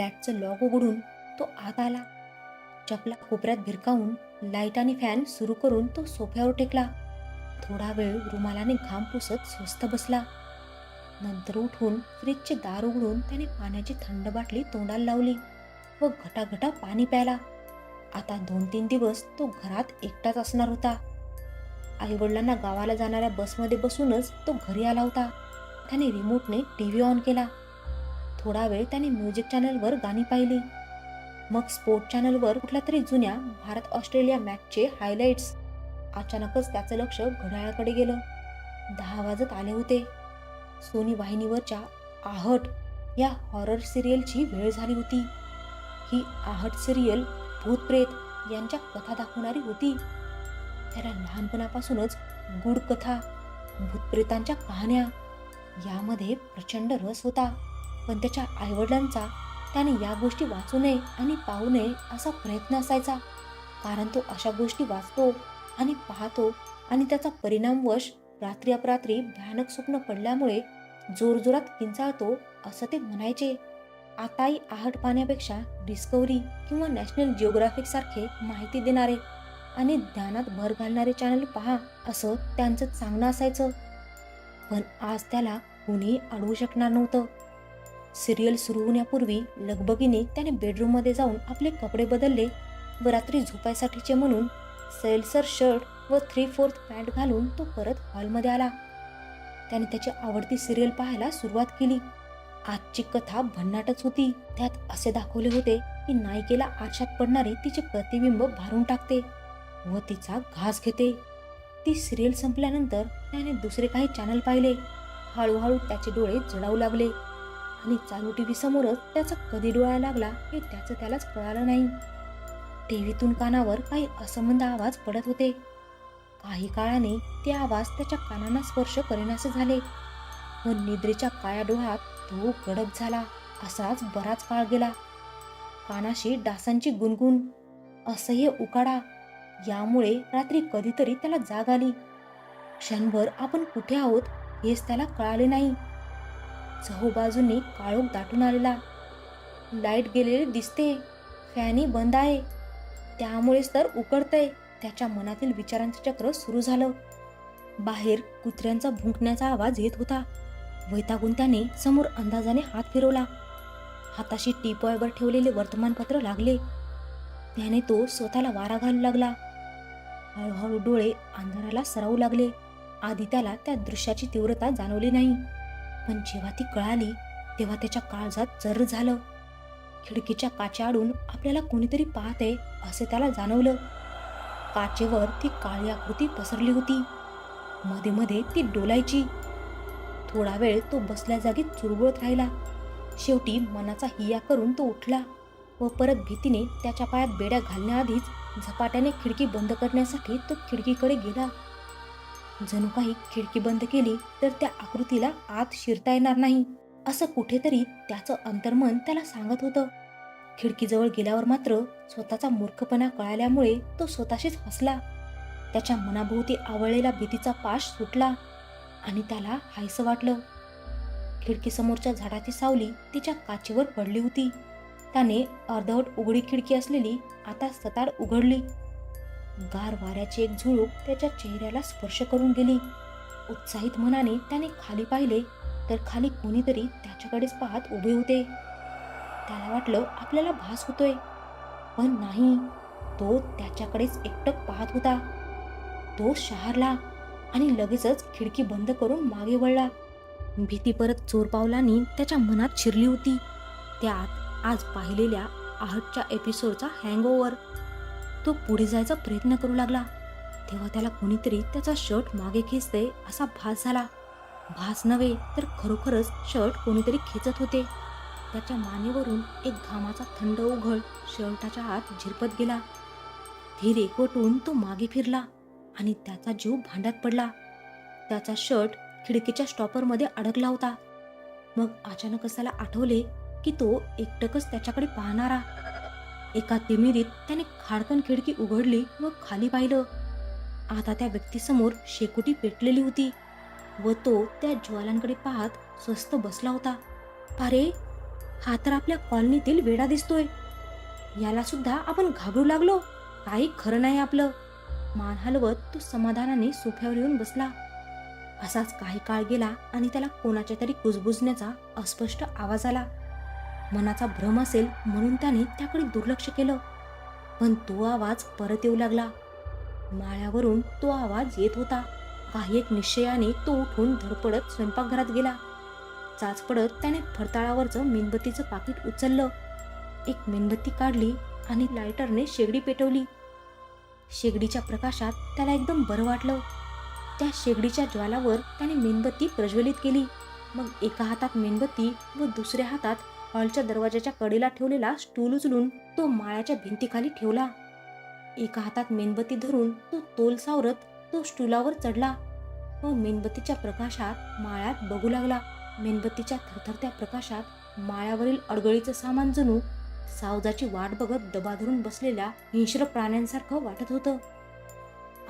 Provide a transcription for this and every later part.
फ्लॅटचं lock उघडून तो आत आला. चपला कोपऱ्यात भिरकावून लाईट आणि फॅन सुरू करून तो सोफ्यावर टेकला. थोडा वेळ रुमालाने घाम पुसत स्वस्थ बसला. नंतर उठून फ्रीजचे दार उघडून त्याने पाण्याची थंड बाटली तोंडाला लावली व घटाघटा पाणी प्यायला. आता 2-3 दिवस तो घरात एकटाच असणार होता. आईवडिलांना गावाला जाणाऱ्या बसमध्ये बसूनच तो घरी आला होता. त्याने रिमोटने टीव्ही ऑन केला. थोडा वेळ त्याने म्युझिक चॅनलवर गाणी पाहिली. मग स्पोर्ट चॅनलवर कुठल्या तरी जुन्या भारत-ऑस्ट्रेलिया मॅचचे हायलाइट्स. अचानकच त्याचं लक्ष घड्याळाकडे गेलं. 10 वाजत आले होते. सोनी वाहिनीवरच्या आहट या हॉरर सिरियलची वेळ झाली होती. ही आहट सिरियल भूत-प्रेत यांच्या कथा दाखवणारी होती. त्याला लहानपणापासूनच गूढ कथा, भूतप्रेतांच्या कहाण्या यामध्ये प्रचंड रस होता. पण त्याच्या आईवडिलांचा त्याने या गोष्टी वाचू नये आणि पाहू नये असा प्रयत्न असायचा. कारण तो अशा गोष्टी वाचतो आणि पाहतो आणि त्याचा परिणामवश रात्री अपरात्री भयानक स्वप्न पडल्यामुळे जोरजोरात किंचाळतो असं ते म्हणायचे. आताही आहट पाहण्यापेक्षा डिस्कव्हरी किंवा नॅशनल जिओग्राफिक सारखे माहिती देणारे आणि ज्ञानात भर घालणारे चॅनल पहा असं त्यांचं सांगणं असायचं. पण आज त्याला कोणीही अडवू शकणार नव्हतं. सिरियल सुरू होण्यापूर्वी लगबगीने त्याने बेडरूममध्ये जाऊन आपले कपडे बदलले व रात्री झोपायसाठीचे म्हणून सैलसर शर्ट व 3/4 पॅन्ट घालून तो परत हॉलमध्ये आला. त्याने त्याची आवडती सिरियल पाहायला सुरुवात केली. आजची कथा भन्नाटच होती. त्यात असे दाखवले होते की नायिकेला आरशात पडणारे तिचे प्रतिबिंब भारून टाकते व तिचा घास घेते. ती सिरियल संपल्यानंतर त्याने दुसरे काही चॅनल पाहिले. हळूहळू त्याचे डोळे जळावू लागले आणि चालू टीव्ही समोरच त्याचा कधी डोळा लागला हे त्याचं त्यालाच कळालं नाही. टीव्हीतून कानावर काही असंबद्ध आवाज पडत होते. काही काळाने ते आवाज त्याच्या कानांना स्पर्श करेनासे झाले व निद्रेच्या काळ्या डोळ्यात तो गडप झाला. असाच बराच काळ गेला. कानाशी डासांची गुणगुण, असह्य उकाडा यामुळे रात्री कधीतरी त्याला जाग आली. क्षणभर आपण कुठे आहोत हेच त्याला कळाले नाही. चहूबाजूंनी काळोख दाटून आलेला. लाईट गेलेली दिसते, फॅनही बंद आहे, त्यामुळेच तर उकडतंय. त्याच्या मनातील विचारांचे चक्र सुरू झालं. बाहेर कुत्र्यांचा भुंकण्याचा आवाज येत होता. वैतागून त्याने समोर अंदाजाने हात फिरवला. हाताशी टीपॉयवर ठेवलेले वर्तमानपत्र लागले. त्याने तो स्वतःला वारा घालू लागला. हळूहळू डोळे अंधाराला सरावू लागले. आधी त्याला त्या दृश्याची तीव्रता जाणवली नाही, पण जेव्हा ती कळाली तेव्हा त्याच्या काळजात जर झालं. खिडकीच्या काचेआडून आपल्याला कोणीतरी पाहते असे त्याला जाणवलं. काचेवर ती काळी आकृती पसरली होती. मध्ये मध्ये ती डोलायची. थोडा वेळ तो बसल्या जागी चुरबुळत राहिला. शेवटी मनाचा हिया करून तो उठला व परत भीतीने त्याच्या पायात बेड्या घालण्याआधीच झपाट्याने खिडकी बंद करण्यासाठी तो खिडकीकडे गेला. जणू काही खिडकी बंद केली तर त्या आकृतीला आत शिरता येणार नाही असं कुठेतरी त्याचं अंतर्मन त्याला सांगत होतं. खिडकीजवळ गेल्यावर मात्र स्वतःचा मूर्खपणा कळाल्यामुळे तो स्वतःशीच हसला. त्याच्या मनाभोवती आवळलेला भीतीचा पाश सुटला आणि त्याला हायसं वाटलं. खिडकीसमोरच्या झाडाची सावली तिच्या काचेवर पडली होती. त्याने अर्धवट उघडी खिडकी असलेली आता सताड उघडली. गार वाऱ्याची एक झुळूक त्याच्या चेहऱ्याला स्पर्श करून गेली. उत्साहित मनाने त्याने खाली पाहिले तर खाली कोणीतरी त्याच्याकडेच पाहत उभे होते. त्याला वाटलं आपल्याला भास होतोय, पण नाही, तो त्याच्याकडेच एकटक पाहत होता. तो शहारला आणि लगेचच खिडकी बंद करून मागे वळला. भीती परत चोरपावलांनी त्याच्या मनात शिरली होती. त्यात आज पाहिलेल्या आहटच्या एपिसोडचा हँगओव्हर. तो पुढे जायचा प्रयत्न करू लागला तेव्हा त्याला कोणीतरी त्याचा शर्ट मागे खेचते असा भास झाला. भास नव्हे तर खरोखरच शर्ट कोणीतरी खेचत होते. त्याच्या मानेवरून एक घामाचा थंड उघळ शर्टाच्या आत झिरपत गेला. धीर एकवटून तो मागे फिरला आणि त्याचा जीव भांड्यात पडला. त्याचा शर्ट खिडकीच्या स्टॉपरमध्ये अडकला होता. मग अचानकच त्याला आठवले की तो एकटकच त्याच्याकडे पाहणारा. एका तिमिरीत त्याने खाडकन खिडकी उघडली व खाली पाहिलं. आता त्या व्यक्तीसमोर शेकोटी पेटलेली होती व तो त्या ज्वालांकडे पाहत स्वस्थ बसला होता. अरे, हा तर आपल्या कॉलनीतील वेडा दिसतोय. याला सुद्धा आपण घाबरू लागलो. काही खरं नाही आपलं. मान हलवत तो समाधानाने सोफ्यावर येऊन बसला. असाच काही काळ गेला आणि त्याला कोणाच्या तरी कुजबुजण्याचा अस्पष्ट आवाज आला. मनाचा भ्रम असेल म्हणून त्याने त्याकडे दुर्लक्ष केलं. पण तो आवाज परत येऊ लागला. माळ्यावरून तो आवाज येत होता. काही एक निश्चयाने तो उठून धडपडत स्वयंपाकघरात गेला. चाच पडत त्याने फरताळावरचं मेणबत्तीचं पाकिट उचललं. एक मेणबत्ती काढली आणि लायटरने शेगडी पेटवली. शेगडीच्या प्रकाशात त्याला एकदम बरं वाटलं. त्या शेगडीच्या ज्वालावर त्याने मेणबत्ती प्रज्वलित केली. मग एका हातात मेणबत्ती व दुसऱ्या हातात हॉलच्या दरवाजाच्या कडेला ठेवलेला स्टूल उचलून तो माळ्याच्या भिंतीखाली ठेवला. एका हातात मेणबत्ती धरून तो तोल सावरत तो स्टूलावर चढला व मेणबत्तीच्या प्रकाशात माळ्यात बघू लागला. मेणबत्तीच्या थरथरत्या प्रकाशात माळ्यावरील अडगळीचं सामान जणू सावजाची वाट बघत दबा धरून बसलेल्या हिंस्र प्राण्यांसारखं वाटत होतं.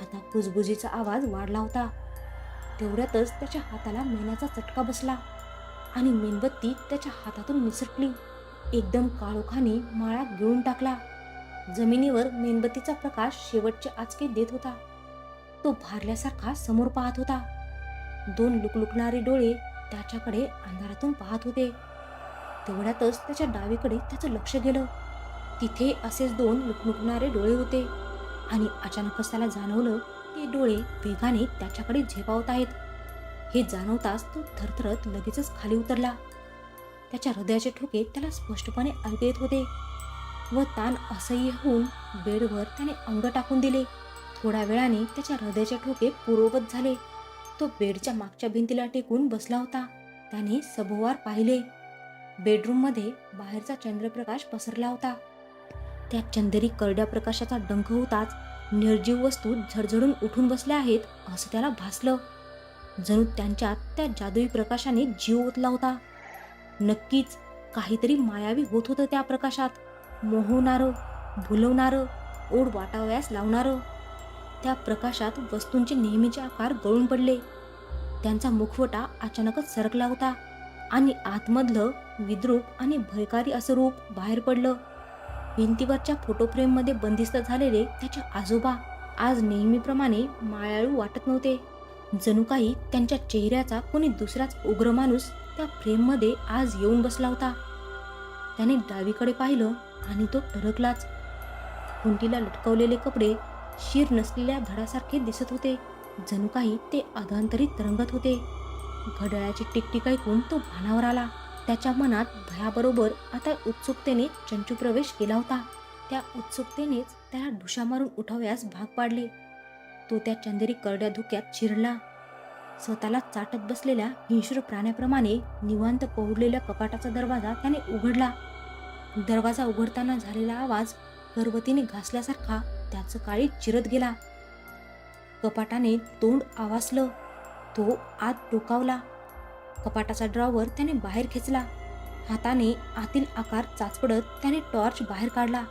आता कुजबुजीचा आवाज वाढला होता. तेवढ्यातच त्याच्या हाताला मेणाचा चटका बसला आणि मेणबत्ती त्याच्या हातातून निसटली. एकदम काळोखाने माळा गिळून टाकला. जमिनीवर मेणबत्तीचा प्रकाश शेवटचे आचके देत होता. तो भारल्यासारखा समोर पाहत होता. दोन लुकलुकणारे डोळे त्याच्याकडे अंधारातून पाहत होते. तेवढ्यातच त्याच्या डावीकडे त्याचं लक्ष गेलं. तिथे असेच दोन लुकलुकणारे डोळे होते आणि अचानकच त्याला जाणवलं ते डोळे वेगाने त्याच्याकडे झेपावत आहेत. हे जाणवताच तो थरथरत लगेचच खाली उतरला. त्याच्या हृदयाचे ठोके त्याला स्पष्टपणे ऐकू येत होते व ताण असह्य होऊन बेडवर त्याने अंग टाकून दिले. थोड्या वेळाने त्याच्या हृदयाचे ठोके पूर्ववत झाले. तो बेडच्या मागच्या भिंतीला टेकून बसला होता. त्याने सभोवार पाहिले. बेडरूममध्ये बाहेरचा चंद्रप्रकाश पसरला होता. त्या चंदेरी करड्या प्रकाशाचा डंख होताच निर्जीव वस्तू झडझडून उठून बसल्या आहेत असं त्याला भासलं. जणू त्यांच्यात त्या जादुई प्रकाशाने जीव ओतला होता. नक्कीच काहीतरी मायावी होत होतं त्या प्रकाशात. मोहवणारं, भुलवणारं, ओढ वाटावयास लावणारं. त्या प्रकाशात वस्तूंचे नेहमीचे आकार गळून पडले. त्यांचा मुखवटा अचानकच सरकला होता आणि आतमधलं विद्रूप आणि भयकारी असं रूप बाहेर पडलं. भिंतीवरच्या फोटो फ्रेममध्ये बंदिस्त झालेले त्याचे आजोबा आज नेहमीप्रमाणे मायाळू वाटत नव्हते. जणू काही त्यांच्या चेहऱ्याचा कोणी दुसराच उग्र माणूस त्या फ्रेममध्ये आज येऊन बसला होता. त्याने डावीकडे पाहिलं आणि तो टरकलाच. खुंटीला लटकवलेले कपडे शीर नसलेल्या धडासारखे दिसत होते. जणू काही ते अधांतरी तरंगत होते. घड्याळाची टिकटिक ऐकून तो भानावर आला. त्याच्या मनात भयाबरोबर आता उत्सुकतेने चंचू प्रवेश केला होता. त्या उत्सुकतेनेच त्याला ढुशा मारून उठावयास भाग पाडले. तो त्या चंदेरी करड्या धुक्यात शिरला. स्वतःला चाटत बसलेल्या हिंस्र प्राण्याप्रमाणे निवांत पहुडलेल्या कपाटाचा दरवाजा त्याने उघडला. दरवाजा उघडताना झालेला आवाज गर्भवतीने घासल्यासारखा त्याचं काळी चिरत गेला. कपाटाने तोंड आवासलं. तो आत डोकावला. कपाटाचा ड्रॉवर त्याने बाहेर खेचला. हाताने आतील आकार चाचपडत त्याने टॉर्च बाहेर काढला.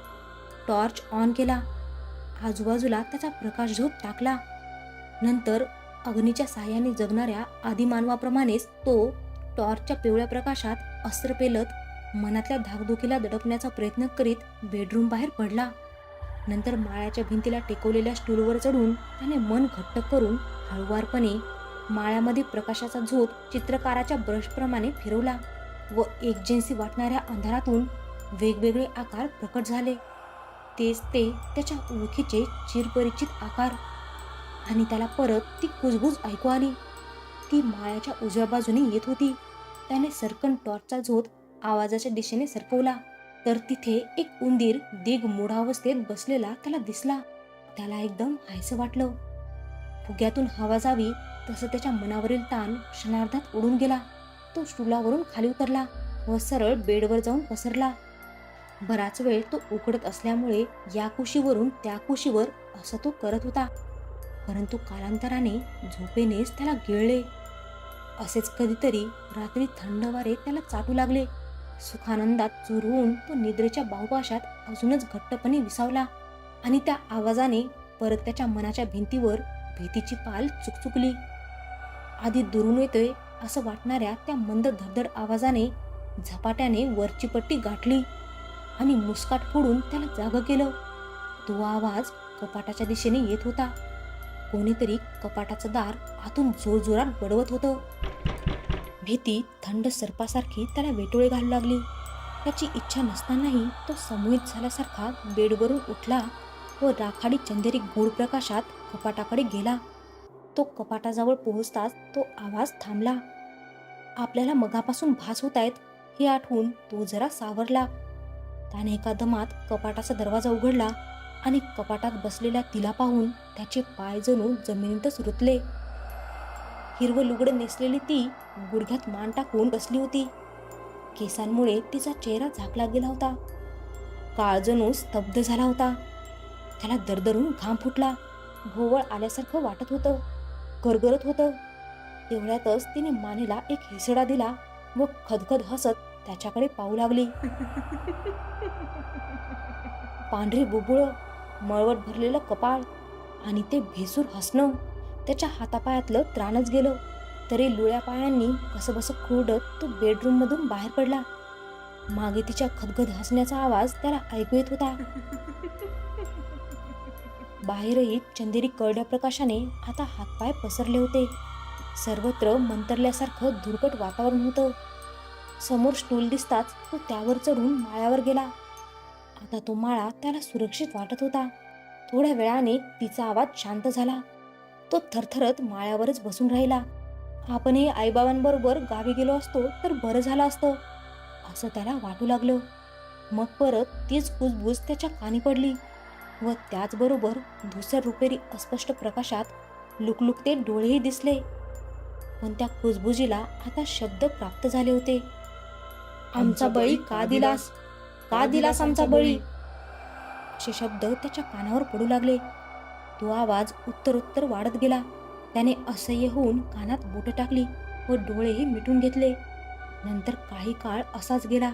टॉर्च ऑन केला. आजूबाजूला त्याचा प्रकाशझोत टाकला. नंतर अग्नीच्या साह्याने जगणाऱ्या आदिमानवाप्रमाणेच तो टॉर्चच्या पिवळ्या प्रकाशात अस्त्र पेलत मनातल्या धाकधुकीला दडपण्याचा प्रयत्न करीत बेडरूम बाहेर पडला. नंतर माळ्याच्या भिंतीला टेकवलेल्या स्टूलवर चढून त्याने मन घट्ट करून हळुवारपणे माळ्यामध्ये प्रकाशाचा झोत चित्रकाराच्या ब्रशप्रमाणे फिरवला व एकजिन्सी वाटणाऱ्या अंधारातून वेगवेगळे आकार प्रकट झाले. तेच ते त्याच्या ओळखीचे चिरपरिचित आकार. आणि त्याला परत ती कुजबुज ऐकू आली. ती माळ्याच्या उजव्या बाजूने येत होती. त्याने सरकन टॉर्चचा झोत आवाजाच्या दिशेने सरकवला तर तिथे एक उंदीर दिग मूढावस्थेत बसलेला त्याला दिसला. त्याला एकदम हायसं वाटलं. फुग्यातून हवा जावी तसं त्याच्या मनावरील ताण क्षणार्धात उडून गेला. तो स्टूलावरून खाली उतरला व सरळ बेडवर जाऊन पसरला. बराच वेळ तो उकडत असल्यामुळे या कुशीवरून त्या कुशीवर असं तो करत होता. परंतु कालांतराने झोपेनेच त्याला गिळले. असेच कधीतरी रात्री थंड वारे त्याला चाटू लागले. सुखानंदात चूर होऊन तो निद्रेच्या बाहुपाशात अजूनच घट्टपणे विसावला आणि त्या आवाजाने परत त्याच्या मनाच्या भिंतीवर भीतीची पाल चुकचुकली. आधी दुरून येतोय असं वाटणाऱ्या त्या मंद धडधड आवाजाने झपाट्याने वरची पट्टी गाठली आणि मुस्काट फोडून त्याला जागं केलं. तो आवाज कपाटाच्या दिशेने येत होता. कोणीतरी कपाटाचं दार आतून जोरजोरात बडवत होतं. भीती थंड सर्पासारखी त्याला वेटोळे घालू लागली. त्याची इच्छा नसतानाही तो संमोहित झाल्यासारखा बेडवरून उठला व राखाडी चंदेरी गूढ प्रकाशात कपाटाकडे गेला. तो कपाटाजवळ पोहोचताच तो आवाज थांबला. आपल्याला मगापासून भास होत आहेत हे आठवून तो जरा सावरला. त्याने एका दमात कपाटाचा दरवाजा उघडला आणि कपाटात बसलेल्या तिला पाहून त्याचे पाय जणू जमिनीतच रुतले. हिरवं लुगडं नेसलेली ती गुडघ्यात मान टाकून बसली होती. केसांमुळे तिचा चेहरा झाकला गेला होता. काळ जणू स्तब्ध झाला होता. त्याला दरदरून घाम फुटला. भोवळ आल्यासारखं वाटत होतं, गरगरत होतं. तेवढ्यातच तिने मानेला एक हिसडा दिला व खदखद हसत त्याच्याकडे पाहू लागली. पांढरी बुबुळ, मळवट भरलेलं कपाळ आणि ते भेसूर हसणं. त्याच्या हातापायातलं त्राणच गेलं. तरी लुळ्या पायांनी कसंबसं खुरडत तो बेडरूम मधून बाहेर पडला. मागे तिच्या खदखद हसण्याचा आवाज त्याला ऐकू येत होता. बाहेरही चंदेरी करड्या प्रकाशाने आता हातपाय पसरले होते. सर्वत्र मंतरल्यासारखं धुरकट वातावरण होतं. समोर स्टूल दिसताच तो त्यावर चढून माळ्यावर गेला. आता तो माळा त्याला सुरक्षित वाटत होता. थोड्या वेळाने तिचा आवाज शांत झाला. तो थरथरत माळ्यावरच बसून राहिला. आपणही आईबाबांबरोबर गावी गेलो असतो तर बरं झालं असतं असं त्याला वाटू लागलं. मग परत तीच कुजबूज त्याच्या कानी पडली व त्याचबरोबर धुसर रुपेरी अस्पष्ट प्रकाशात लुकलुकते डोळेही दिसले. पण त्या कुजबुजीला आता शब्द प्राप्त झाले होते. आमचा बळी का दिलास, का दिलास आमचा बळी, असे शब्द त्याच्या कानावर पडू लागले. तो आवाज उत्तरोत्तर वाढत गेला. त्याने असह्य होऊन कानात बोटं टाकली व डोळेही मिटून घेतले. नंतर काही काळ असाच गेला.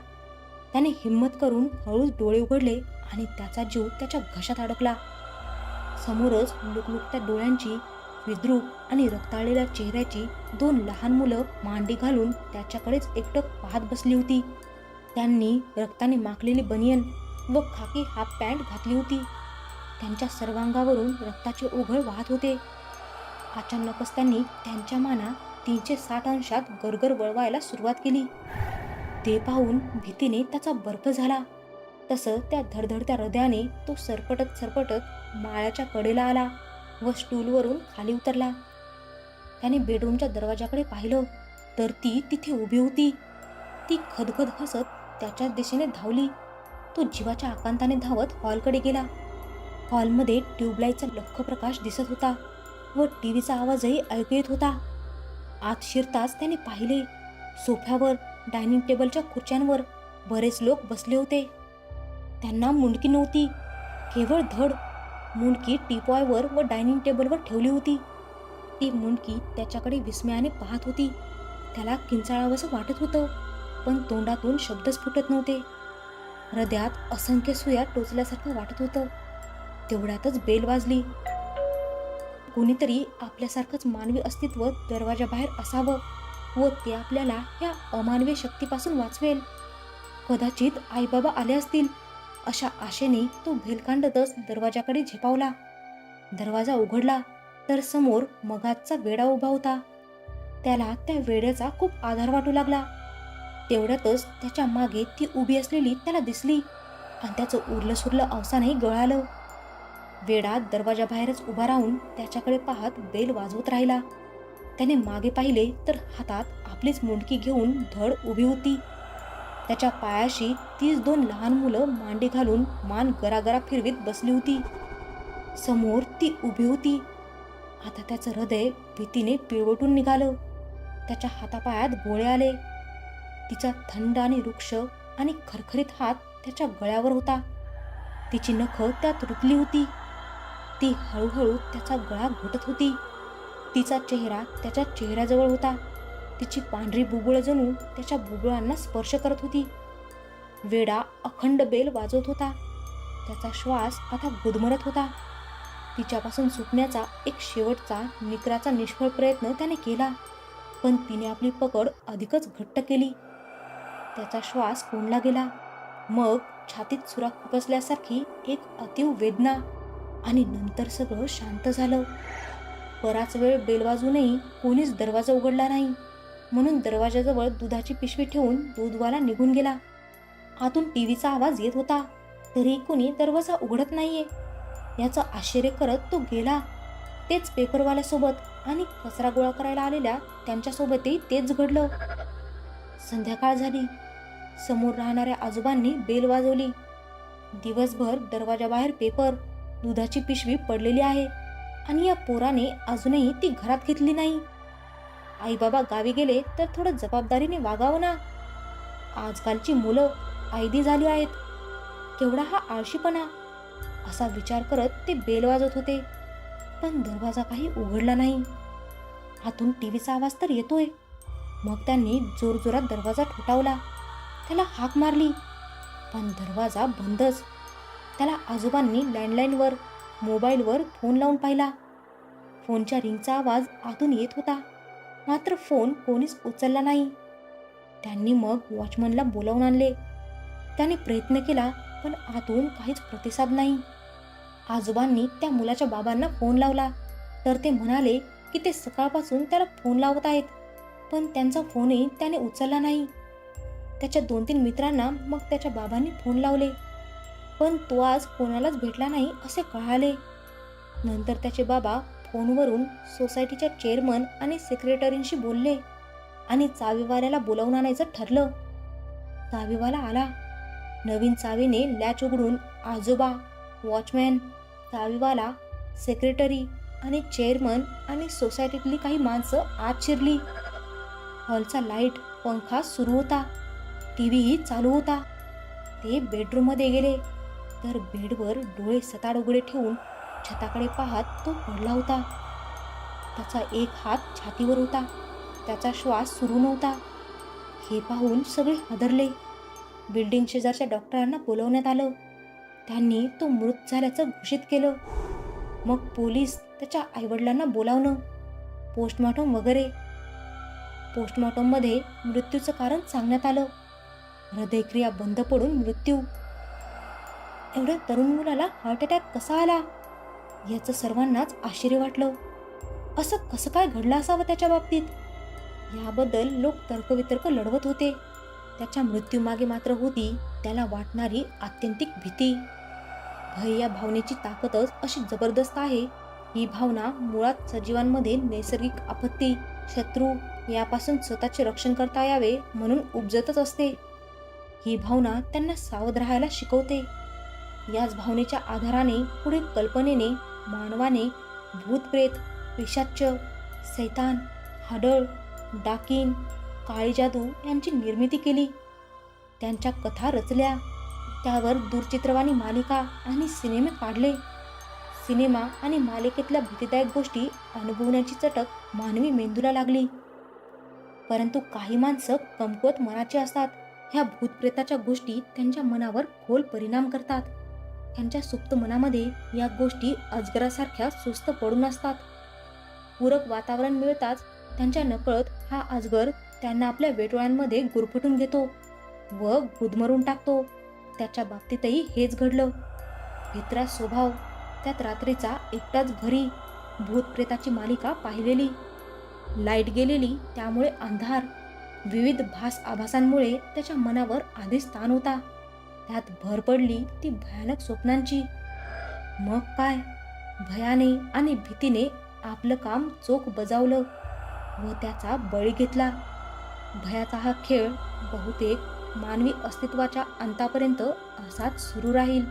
त्याने हिम्मत करून हळूच डोळे उघडले आणि त्याचा जीव त्याच्या घशात अडकला. समोरच लुकलुकत्या डोळ्यांची, विद्रूप आणि रक्ताळलेल्या चेहऱ्याची दोन लहान मुलं मांडी घालून त्याच्याकडेच एकटक पाहत बसली होती. त्यांनी रक्ताने माखलेली बनियन व खाकी हाफ पॅन्ट घातली होती. त्यांच्या सर्वांगावरून रक्ताचे ओघळ वाहत होते. अचानकच त्यांनी त्यांच्या माना 360 अंशात गरगर वळवायला सुरुवात केली. ते पाहून भीतीने त्याचा बर्फ झाला. तसं त्या धडधडत्या हृदयाने तो सरपटत माळ्याच्या कडेला आला व स्टूलवरून खाली उतरला. त्याने बेडरूमच्या दरवाजाकडे पाहिलं तर ती तिथे उभी होती. ती खदखद हसत त्याच्या दिशेने धावली. तो जीवाच्या आकांताने धावत हॉलकडे गेला. हॉलमध्ये ट्यूबलाईटचा लख्ख प्रकाश दिसत होता व टीव्हीचा आवाजही ऐकू येत होता. आत शिरताच त्याने पाहिले, सोफ्यावर, डायनिंग टेबलच्या खुर्च्यांवर बरेच लोक बसले होते. त्यांना मुंडकी नव्हती, केवळ धड. मुंडकी टीपॉयवर व डायनिंग टेबलवर ठेवली होती. ती मुंडकी त्याच्याकडे विस्मयाने पाहत होती. त्याला किंचाळावंसं वाटत होतं, पण तोंडातून शब्दच फुटत नव्हते. हृदयात असंख्य सुया टोचल्यासारखं वाटत होतं. तेवढ्यातच बेल वाजली. कोणीतरी आपल्यासारखंच मानवी अस्तित्व दरवाजाबाहेर असावं व ते आपल्याला या अमानवी शक्तीपासून वाचवेल. कदाचित आईबाबा आले असतील अशा आशेने तो भेलकांडतच दरवाजाकडे झेपावला. दरवाजा उघडला तर समोर मगाचचा वेडा उभा होता. त्याला त्या वेड्याचा खूप आधार वाटू लागला. तेवढ्यातच त्याच्या मागे ती उभी असलेली त्याला दिसली आणि त्याचं उरलं सुरलं अवसानही गळालं. वेडा दरवाजाबाहेरच उभा राहून त्याच्याकडे पाहत बेल वाजवत राहिला. त्याने मागे पाहिले तर हातात आपलीच मुंडकी घेऊन धड उभी होती. त्याच्या पायाशी 32 लहान मुलं मांडी घालून मान गरागरा फिरवीत बसली होती. समोर ती उभी होती. आता त्याचं हृदय भीतीने पिळवटून निघालं. त्याच्या हातापायात गोळे आले. तिचा थंड आणि वृक्ष आणि खरखरीत हात त्याच्या गळ्यावर होता. तिची नखं त्यात रुतली होती. ती हळूहळू त्याचा गळा घोटत होती. तिचा चेहरा त्याच्या चेहऱ्याजवळ होता. तिची पांढरी बुबुळ जणू त्याच्या बुबुळांना स्पर्श करत होती. वेडा अखंड बेल वाजवत होता. त्याचा श्वास आता गुदमरत होता. तिच्यापासून सुटण्याचा एक शेवटचा निकराचा निष्फळ प्रयत्न त्याने केला, पण तिने आपली पकड अधिकच घट्ट केली. त्याचा श्वास कोंडला गेला. मग छातीत सुरा खुपसल्यासारखी एक अतीव वेदना आणि नंतर सगळं शांत झालं. बराच वेळ बेल वाजूनही कोणीच दरवाजा उघडला नाही. म्हणून दरवाजाजवळ दुधाची पिशवी ठेवून दूधवाला निघून गेला. आतून टीव्हीचा आवाज येत होता, तरी कोणी दरवाजा उघडत नाहीये याचं आश्चर्य करत तो गेला. तेच पेपरवाल्यासोबत आणि कचरा गोळा करायला आलेल्या त्यांच्यासोबतही तेच घडलं. संध्याकाळ झाली. समोर राहणाऱ्या आजोबांनी बेल वाजवली. दिवसभर दरवाजाबाहेर पेपर, दुधाची पिशवी पडलेली आहे आणि या पोराने अजूनही ती घरात घेतली नाही. आई बाबा गावी गेले तर थोडं जबाबदारीने वागावं ना. आजकालची मुलं आयदी झाली आहेत. केवढा हा आळशीपणा, असा विचार करत ते बेल वाजत होते. पण दरवाजा काही उघडला नाही. आतून टीव्हीचा आवाज तर येतोय. मग त्यांनी जोरजोरात दरवाजा ठोठावला. त्याला हाक मारली, पण दरवाजा बंदच. त्याला आजोबांनी लँडलाईनवर, मोबाईलवर फोन लावून पाहिला. फोनच्या रिंगचा आवाज आतून येत होता, मात्र फोन कोणीच उचलला नाही. त्यांनी मग वॉचमनला बोलावून आणले. त्याने प्रयत्न केला, पण आतून काहीच प्रतिसाद नाही. आजोबांनी त्या मुलाच्या बाबांना फोन लावला, तर ते म्हणाले की ते सकाळपासून त्याला फोन लावत आहेत, पण त्यांचा फोनही त्याने उचलला नाही. त्याच्या 2-3 मित्रांना मग त्याच्या बाबांनी फोन लावले, पण तो आज कोणालाच भेटला नाही असे कळाले. नंतर त्याचे बाबा फोनवरून सोसायटीच्या चेअरमन आणि सेक्रेटरींशी बोलले आणि चावीवाल्याला बोलावून आणायचं ठरलं. चावीवाला आला. नवीन चावीने लॅच उघडून आजोबा, वॉचमॅन, चावीवाला, सेक्रेटरी आणि चेअरमन आणि सोसायटीतली काही माणसं आत शिरली. हॉलचा लाईट, पंखा सुरू होता. टीव्हीही चालू होता. ते बेडरूममध्ये गेले, तर बेडवर डोळे सताड उघडे ठेवून छताकडे पाहत तो पडला होता. त्याचा एक हात छातीवर होता. त्याचा श्वास सुरू नव्हता. हे पाहून सगळे हादरले. बिल्डिंग शेजारच्या डॉक्टरांना बोलवण्यात आलं. त्यांनी तो मृत झाल्याचं घोषित केलं. मग पोलीस, त्याच्या आईवडिलांना बोलावणं, पोस्टमॉर्टम वगैरे. पोस्टमॉर्टममध्ये मृत्यूचं कारण सांगण्यात आलं. हृदयक्रिया बंद पडून मृत्यू. एवढ्या तरुण मुलाला हार्ट अटॅक कसा आला याचं सर्वांनाच आश्चर्य वाटलं. असं कसं काय घडलं असावं त्याच्या बाबतीत, याबद्दल लोक तर्कवितर्क लढवत होते. त्याच्या मृत्यूमागे मात्र होती त्याला वाटणारी आत्यंतिक भीती. भय या भावनेची ताकदच अशी जबरदस्त आहे. ही भावना मुळात सजीवांमध्ये नैसर्गिक आपत्ती, शत्रू यापासून स्वतःचे रक्षण करता यावे म्हणून उपजतच असते. ही भावना त्यांना सावध राहायला शिकवते. याच भावनेच्या आधाराने पुढे कल्पनेने मानवाने भूतप्रेत, पिशाच्च, सैतान, हाडळ, डाकीन, काळी जादू यांची निर्मिती केली. त्यांच्या कथा रचल्या. त्यावर दूरचित्रवाणी मालिका आणि सिनेमे काढले. सिनेमा आणि मालिकेतल्या भीतीदायक गोष्टी अनुभवण्याची चटक मानवी मेंदूला लागली. परंतु काही माणसं कमकुवत मनाची असतात. ह्या भूतप्रेताच्या गोष्टी त्यांच्या मनावर खोल परिणाम करतात. त्यांच्या सुप्त मनामध्ये या गोष्टी अजगरासारख्या सुस्त पडून असतात. पूरक वातावरण मिळताच त्यांच्या नकळत हा अजगर त्यांना आपल्या वेटोळ्यांमध्ये गुरफटून घेतो व गुदमरून टाकतो. त्याच्या बाबतीतही हेच घडलं. भित्रा स्वभाव, त्यात रात्रीचा एकटाच घरी, भूतप्रेताची मालिका पाहिलेली, लाईट गेलेली त्यामुळे अंधार, विविध आभासांमुळे त्याच्या मनावर आधीच ताण होता. त्यात भर पडली ती भयानक स्वप्नांची. मग काय, भयाने आणि भीतीने आपलं काम चोख बजावलं व त्याचा बळी घेतला. भयाचा हा खेळ बहुतेक मानवी अस्तित्वाच्या अंतापर्यंत असाच सुरू राहील.